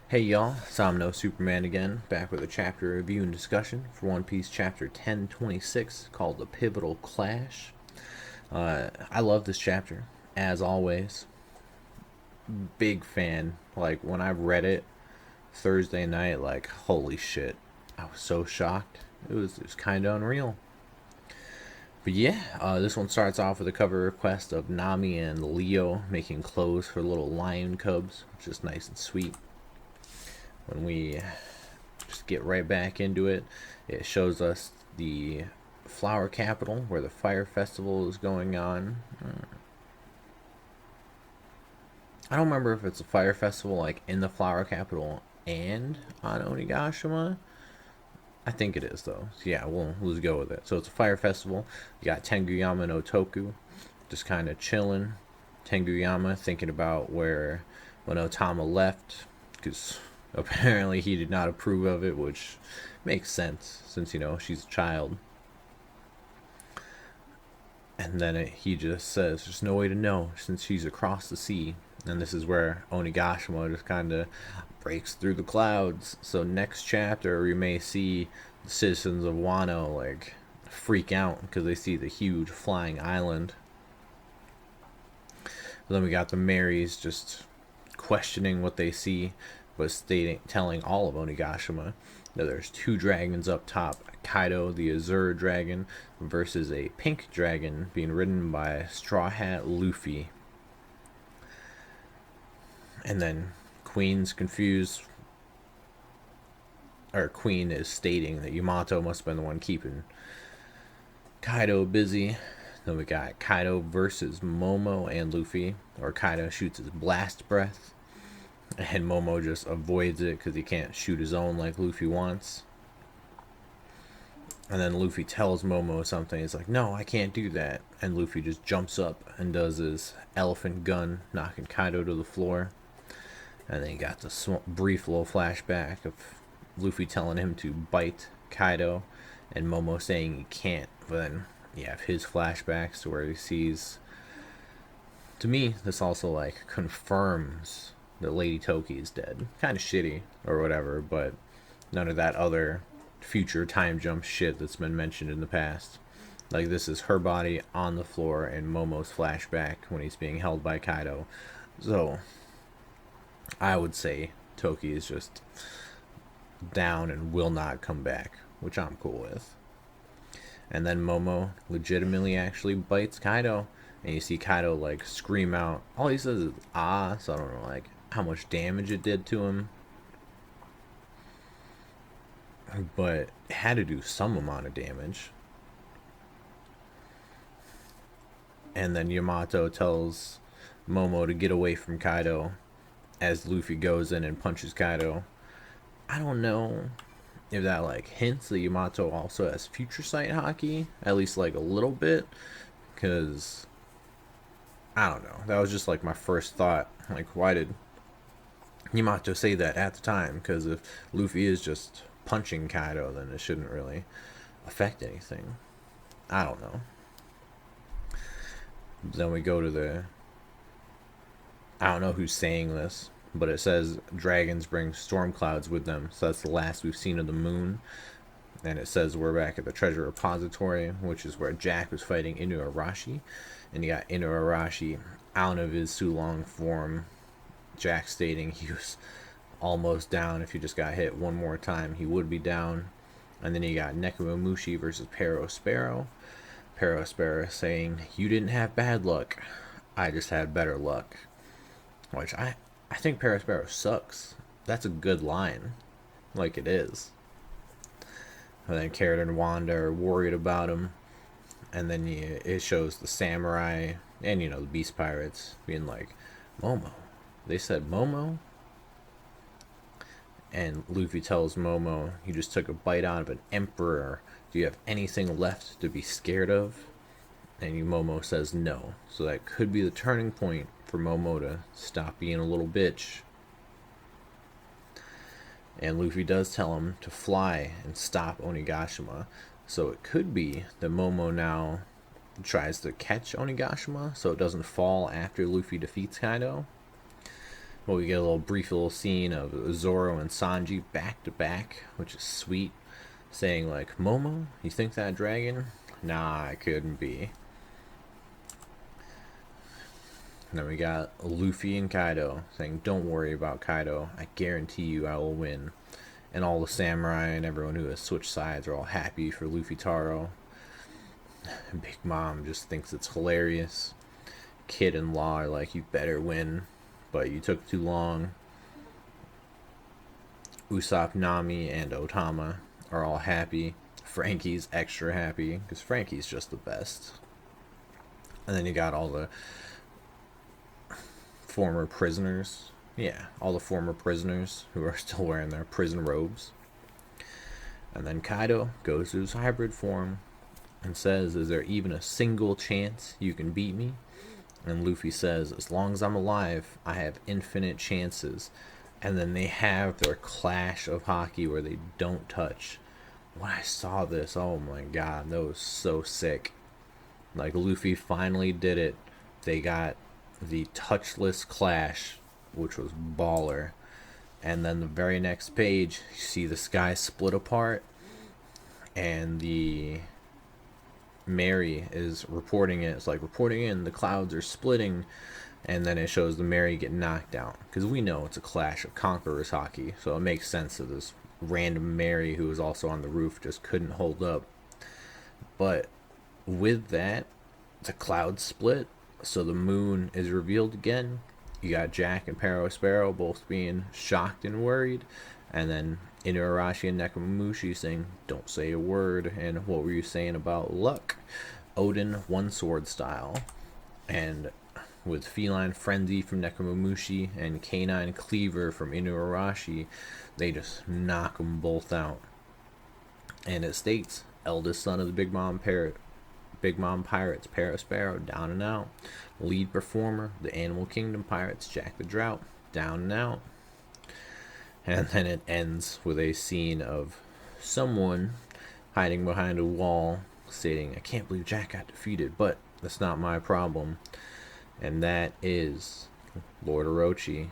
Hey y'all, Somno Superman again, back with a chapter review and discussion for One Piece chapter 1026 called The Pivotal Clash. I love this chapter, as always. Big fan. Like, when I read it Thursday night, like, holy shit. I was so shocked. It was kind of unreal. But yeah, this one starts off with a cover request of Nami and Leo making clothes for little lion cubs, which is nice and sweet. When we just get right back into it, it shows us the flower capital where the fire festival is going on. I don't remember if it's a fire festival like in the flower capital and on Onigashima. I think it is though. So yeah, we'll just go with it. So it's a fire festival. You got Tenguyama no Toku just kind of chilling. Tenguyama thinking about when Otama left, because apparently he did not approve of it, which makes sense since she's a child. And then he just says, "There's no way to know since she's across the sea." And this is where Onigashima just kind of breaks through the clouds. So next chapter, we may see the citizens of Wano like freak out because they see the huge flying island. But then we got the Marys just questioning what they see, but telling all of Onigashima that there's two dragons up top: Kaido, the Azure Dragon, versus a pink dragon being ridden by Straw Hat Luffy. And then Queen's confused, or Queen is stating that Yamato must have been the one keeping Kaido busy. Then we got Kaido versus Momo and Luffy, or Kaido shoots his blast breath, and Momo just avoids it because he can't shoot his own like Luffy wants. And then Luffy tells Momo something. He's like, "No, I can't do that." And Luffy just jumps up and does his elephant gun, knocking Kaido to the floor. And then you got the brief little flashback of Luffy telling him to bite Kaido, and Momo saying he can't. But then you have his flashbacks to where he sees. To me, this also like confirms that Lady Toki is dead. Kind of shitty or whatever, but none of that other future time jump shit that's been mentioned in the past. Like, this is her body on the floor in Momo's flashback when he's being held by Kaido. So I would say Toki is just down and will not come back, which I'm cool with. And then Momo legitimately actually bites Kaido, and you see Kaido like scream out. All he says is "ah," so I don't know like how much damage it did to him, but it had to do some amount of damage. And then Yamato tells Momo to get away from Kaido as Luffy goes in and punches Kaido. I don't know if that like hints that Yamato also has future sight hockey, at least like a little bit, because I don't know. That was just like my first thought. Like, why did Yamato say that at the time? Because if Luffy is just punching Kaido, then it shouldn't really affect anything. I don't know. Then we go to the. I don't know who's saying this, but it says dragons bring storm clouds with them. So that's the last we've seen of the moon. And it says we're back at the treasure repository, which is where Jack was fighting Inuarashi. And you got Inuarashi out of his Sulong form. Jack stating he was almost down. If he just got hit one more time, he would be down. And then you got Nekomamushi versus Perospero. Perospero saying, "You didn't have bad luck. I just had better luck." Which I think Perospero sucks. That's a good line. Like, it is. And then Carrot and Wanda are worried about him. And then it shows the samurai and, the beast pirates being like, "Momo." They said Momo? And Luffy tells Momo, "You just took a bite out of an emperor. Do you have anything left to be scared of?" And Momo says no. So that could be the turning point for Momo to stop being a little bitch. And Luffy does tell him to fly and stop Onigashima. So it could be that Momo now tries to catch Onigashima so it doesn't fall after Luffy defeats Kaido. Well, we get a brief little scene of Zoro and Sanji back to back, which is sweet, saying like, "Momo, you think that dragon? Nah, it couldn't be." And then we got Luffy and Kaido saying, "Don't worry about Kaido. I guarantee you I will win." And all the samurai and everyone who has switched sides are all happy for Luffy Taro. And Big Mom just thinks it's hilarious. Kid and Law are like, "You better win, but you took too long." Usopp, Nami, and Otama are all happy. Frankie's extra happy because Frankie's just the best. And then you got all the former prisoners. Yeah, all the former prisoners who are still wearing their prison robes. And then Kaido goes to his hybrid form and says, "Is there even a single chance you can beat me?" And Luffy says, "As long as I'm alive, I have infinite chances." And then they have their clash of hockey where they don't touch. When I saw this, oh my god, that was so sick. Like, Luffy finally did it. They got the touchless clash, which was baller. And then the very next page, you see the sky split apart, and the Mary is reporting it. It's like, "Reporting in, the clouds are splitting." And then it shows the Mary get knocked out. Because we know it's a clash of conquerors hockey. So it makes sense that this random Mary who was also on the roof just couldn't hold up. But with that, the clouds split. So the moon is revealed again. You got Jack and Sparrow both being shocked and worried. And then Inuarashi and Nekomamushi saying, "Don't say a word." And what were you saying about luck? Odin one sword style. And with Feline Frenzy from Nekomamushi and Canine Cleaver from Inuarashi, they just knock them both out. And it states, eldest son of the Big Mom Pirates, Sparrow, down and out. Lead performer, the Animal Kingdom Pirates, Jack the Drought, down and out. And then it ends with a scene of someone hiding behind a wall stating, "I can't believe Jack got defeated, but that's not my problem." And that is Lord Orochi.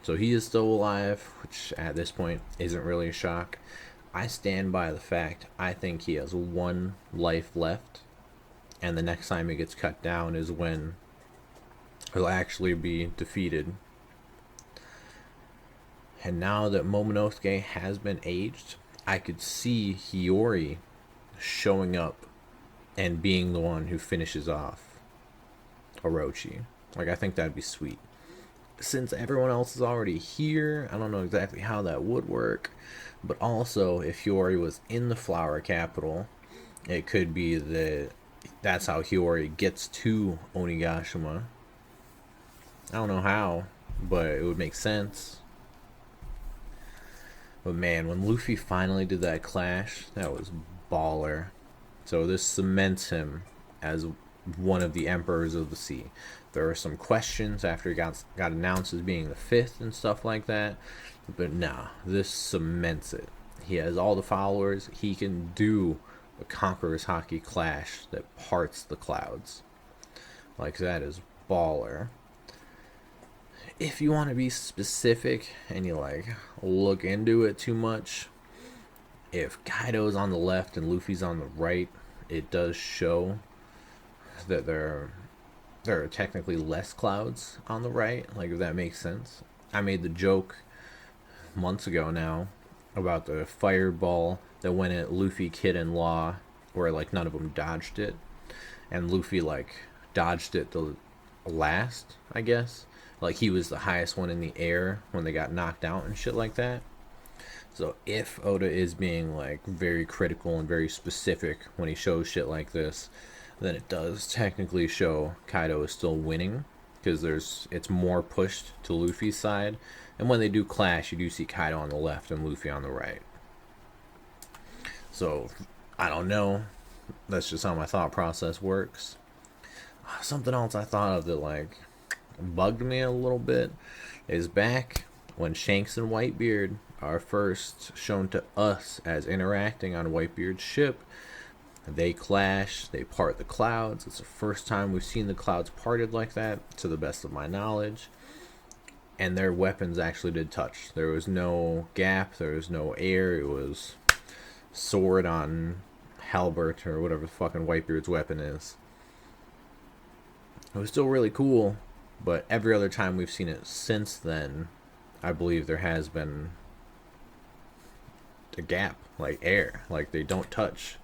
So he is still alive, which at this point isn't really a shock. I stand by the fact I think he has one life left, and the next time he gets cut down is when he'll actually be defeated. And now that Momonosuke has been aged, I could see Hiyori showing up and being the one who finishes off Orochi. Like, I think that'd be sweet. Since everyone else is already here, I don't know exactly how that would work. But also, if Hiyori was in the Flower Capital, it could be that that's how Hiyori gets to Onigashima. I don't know how, but it would make sense. But man, when Luffy finally did that clash, that was baller. So this cements him as one of the emperors of the sea. There are some questions after he got announced as being the fifth and stuff like that, but nah, this cements it. He has all the followers. He can do a conqueror's hockey clash that parts the clouds. Like, that is baller. If you want to be specific and you like look into it too much, if Kaido's on the left and Luffy's on the right, it does show that there are technically less clouds on the right, like, if that makes sense. I made the joke months ago now about the fireball that went at Luffy, Kid, and Law, where like none of them dodged it, and Luffy like dodged it the last, I guess. Like, he was the highest one in the air when they got knocked out and shit like that. So if Oda is being like very critical and very specific when he shows shit like this, then it does technically show Kaido is still winning, because it's more pushed to Luffy's side. And when they do clash, you do see Kaido on the left and Luffy on the right. So I don't know. That's just how my thought process works. Something else I thought of that like bugged me a little bit is back when Shanks and Whitebeard are first shown to us as interacting on Whitebeard's ship. They clash, they part the clouds. It's the first time we've seen the clouds parted like that, to the best of my knowledge. and their weapons actually did touch. There was no gap, there was no air. It was sword on halbert or whatever the fucking Whitebeard's weapon is. It was still really cool, but every other time we've seen it since then, I believe there has been a gap, like air, like they don't touch,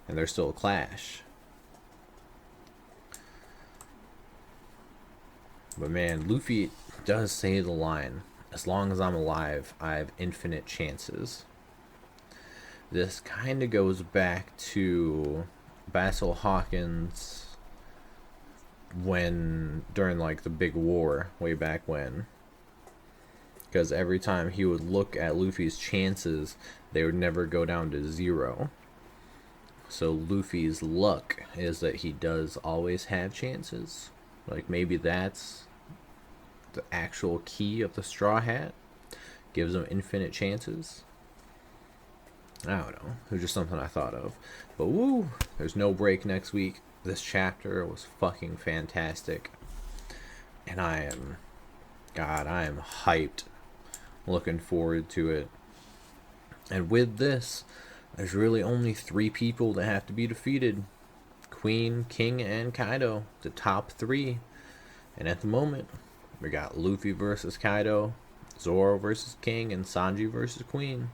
and there's still a clash. But man, Luffy does say the line, as long as I'm alive, I have infinite chances. This kind of goes back to Basil Hawkins during like the big war way back when, because every time he would look at Luffy's chances, they would never go down to 0. So Luffy's luck is that he does always have chances. Like maybe that's the actual key of the Straw Hat, gives him infinite chances. I don't know, it was just something I thought of. But woo, there's no break next week. This chapter was fucking fantastic, and I am hyped, looking forward to it. And with this, there's really only 3 people that have to be defeated: Queen, King, and Kaido, the top 3. And at the moment, we got Luffy versus Kaido, Zoro versus King, and Sanji versus Queen.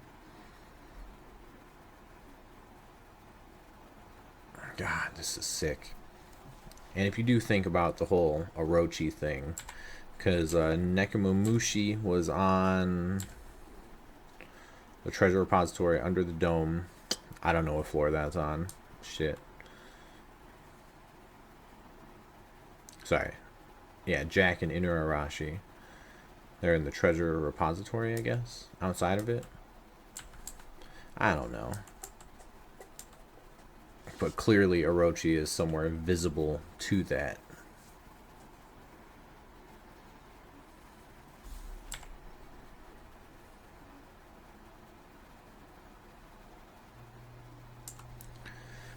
God, this is sick. And if you do think about the whole Orochi thing, because Nekomamushi was on the treasure repository under the dome. I don't know what floor that's on. Shit. Sorry. Yeah, Jack and Inuarashi. They're in the treasure repository, I guess. Outside of it. I don't know. But clearly Orochi is somewhere visible to that.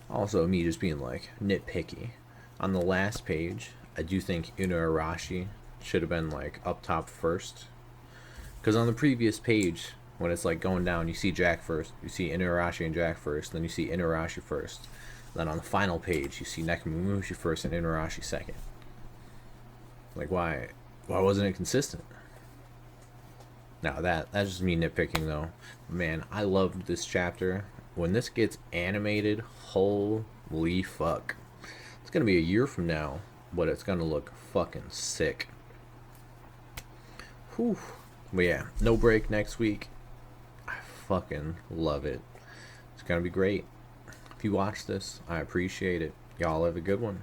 Also, me just being like nitpicky. On the last page, I do think Inuarashi should have been like up top first. Because on the previous page, when it's like going down, you see Jack first, you see Inuarashi and Jack first, then you see Inuarashi first. Then on the final page, you see Nekomamushi first and Inuarashi second. Like, why wasn't it consistent? Now that's just me nitpicking though. Man, I loved this chapter. When this gets animated, holy fuck. It's gonna be a year from now, but it's gonna look fucking sick. Whew. But yeah, no break next week. I fucking love it. It's gonna be great. If you watch this, I appreciate it. Y'all have a good one.